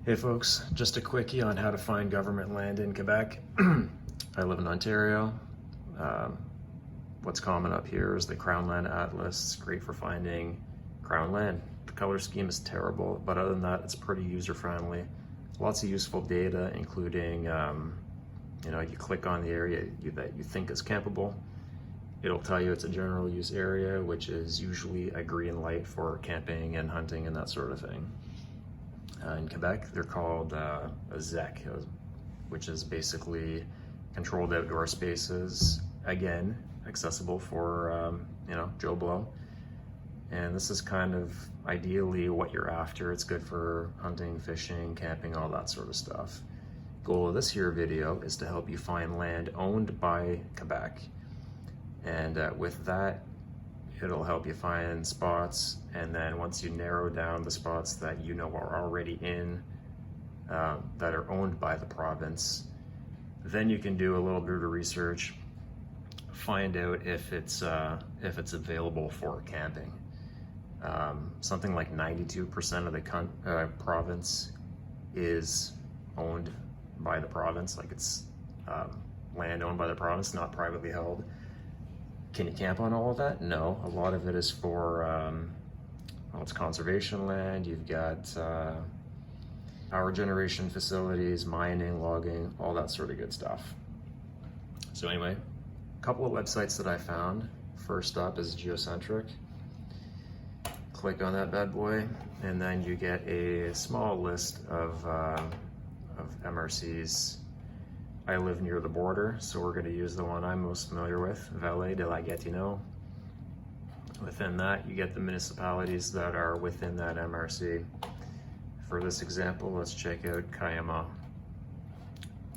Hey folks, just a quickie on how to find government land in Quebec. I live in Ontario. What's common up here is the Crown Land Atlas. It's great for finding Crown land. The color scheme is terrible, but other than that, it's pretty user-friendly. Lots of useful data, including, you click on the area that you think is campable. It'll tell you it's a general use area, which is usually a green light for camping and hunting and that sort of thing. In Quebec, they're called a ZEC, which is basically controlled outdoor spaces, again, accessible for, Joe Blow. And this is kind of ideally what you're after. It's good for hunting, fishing, camping, all that sort of stuff. Goal of this here video is to help you find land owned by Quebec. And with that, it'll help you find spots, and then once you narrow down the spots that you know are already in, that are owned by the province, then you can do a little bit of research, find out if it's available for camping. Something like 92% of the province is owned by the province, like it's land owned by the province, not privately held. Can you camp on all of that? No, a lot of it is for, it's conservation land. You've got power generation facilities, mining, logging, all that sort of good stuff. So anyway, a couple of websites that I found. First up is Geocentric. Click on that bad boy, and then you get a small list of MRCs. I live near the border, so we're going to use the one I'm most familiar with, Vallée de la Gatineau. Within that, you get the municipalities that are within that MRC. For this example, let's check out Cayama.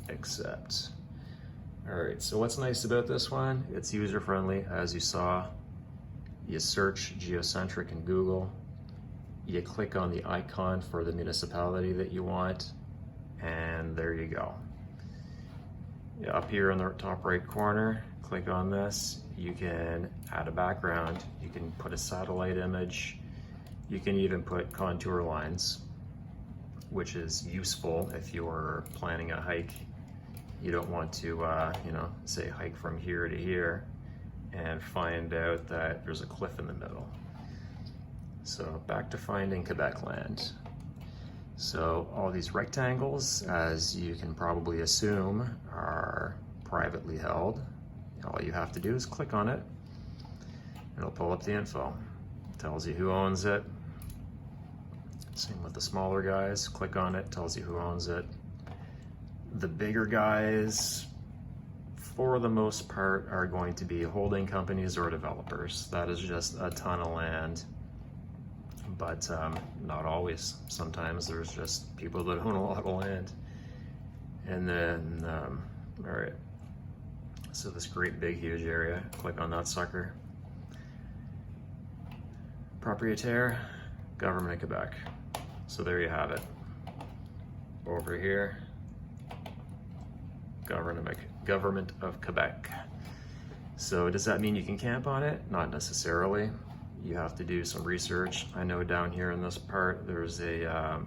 Accept. All right, so what's nice about this one? It's user-friendly, as you saw. You search Geocentric in Google. You click on the icon for the municipality that you want, and there you go. Up here in the top right corner, click on this. You can add a background, you can put a satellite image, you can even put contour lines, which is useful if you're planning a hike. You don't want to, say hike from here to here and find out that there's a cliff in the middle. So back to finding Quebec land. So all these rectangles, as you can probably assume, are privately held. All you have to do is click on it. It'll pull up the info. Tells you who owns it. Same with the smaller guys. Click on it, tells you who owns it. The bigger guys, for the most part, are going to be holding companies or developers. That is just a ton of land. But not always. Sometimes there's just people that own a lot of land. And then, all right, so this great big huge area, click on that sucker. Proprietaire, Government of Quebec. So there you have it. Over here, Government of Quebec. So does that mean you can camp on it? Not necessarily. You have to do some research. I know down here in this part, there's a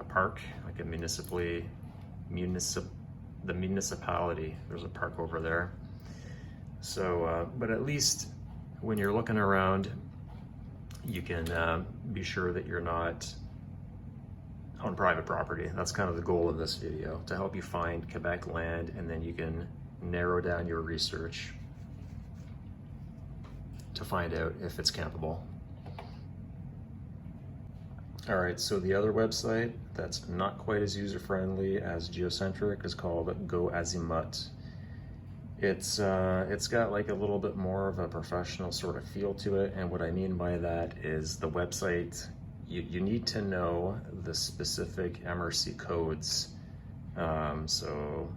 park, like the municipality. There's a park over there. So, but at least when you're looking around, you can be sure that you're not on private property. That's kind of the goal of this video, to help you find Quebec land, and then you can narrow down your research to find out if it's campable. All right, so the other website that's not quite as user-friendly as Geocentric is called GoAzimut. It's got like a little bit more of a professional sort of feel to it, and what I mean by that is the website, you need to know the specific MRC codes. So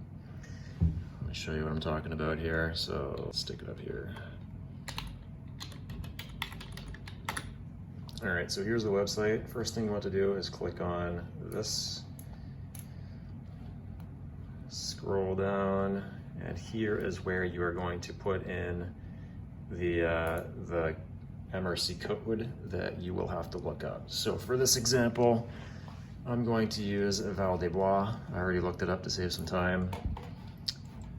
let me show you what I'm talking about here. So let's stick it up here. All right, so here's the website. First thing you want to do is click on this, scroll down, and here is where you are going to put in the MRC code that you will have to look up. So for this example, I'm going to use Val des Bois. I already looked it up to save some time.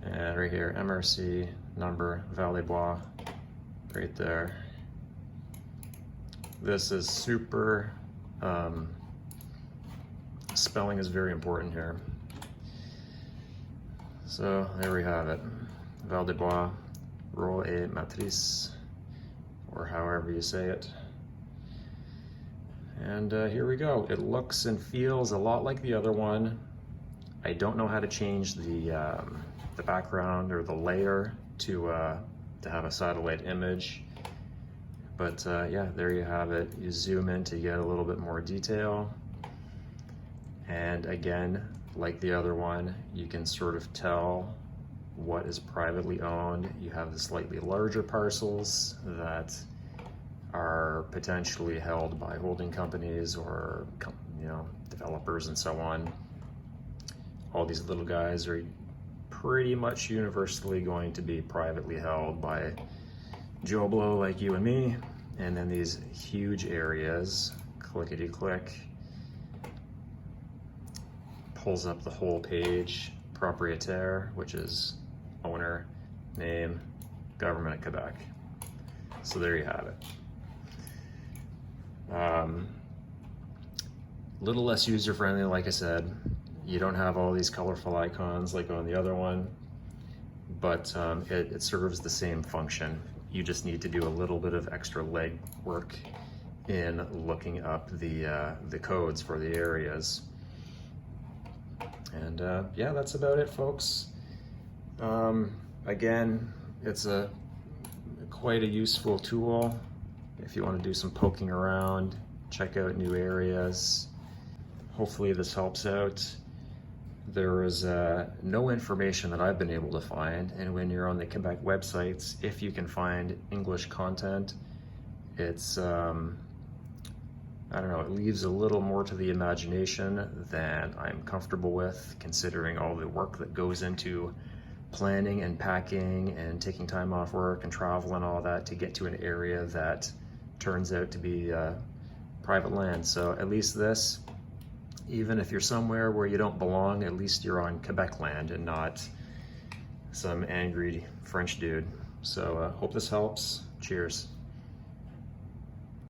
And right here, MRC number, Val des Bois, right there. This is super, spelling is very important here. So there we have it. Val des Bois, rôle et matrice, or however you say it. And here we go. It looks and feels a lot like the other one. I don't know how to change the background or the layer to have a satellite image. But yeah, there you have it. You zoom in to get a little bit more detail. And again, like the other one, you can sort of tell what is privately owned. You have the slightly larger parcels that are potentially held by holding companies or, you know, developers and so on. All these little guys are pretty much universally going to be privately held by Joe Blow like you and me. And then these huge areas, clickety click, pulls up the whole page, propriétaire, which is owner, name, government of Quebec. So there you have it. Little less user-friendly, like I said. You don't have all these colorful icons like on the other one, but it serves the same function. You just need to do a little bit of extra leg work in looking up the codes for the areas. And yeah, that's about it, folks. Again, it's quite a useful tool if you want to do some poking around, check out new areas. Hopefully this helps out. There is no information that I've been able to find, and when you're on the Quebec websites, if you can find English content, it's I don't know, it leaves a little more to the imagination than I'm comfortable with, considering all the work that goes into planning and packing and taking time off work and travel and all that to get to an area that turns out to be private land. So at least this, even if you're somewhere where you don't belong, at least you're on Quebec land and not some angry French dude. So hope this helps. Cheers.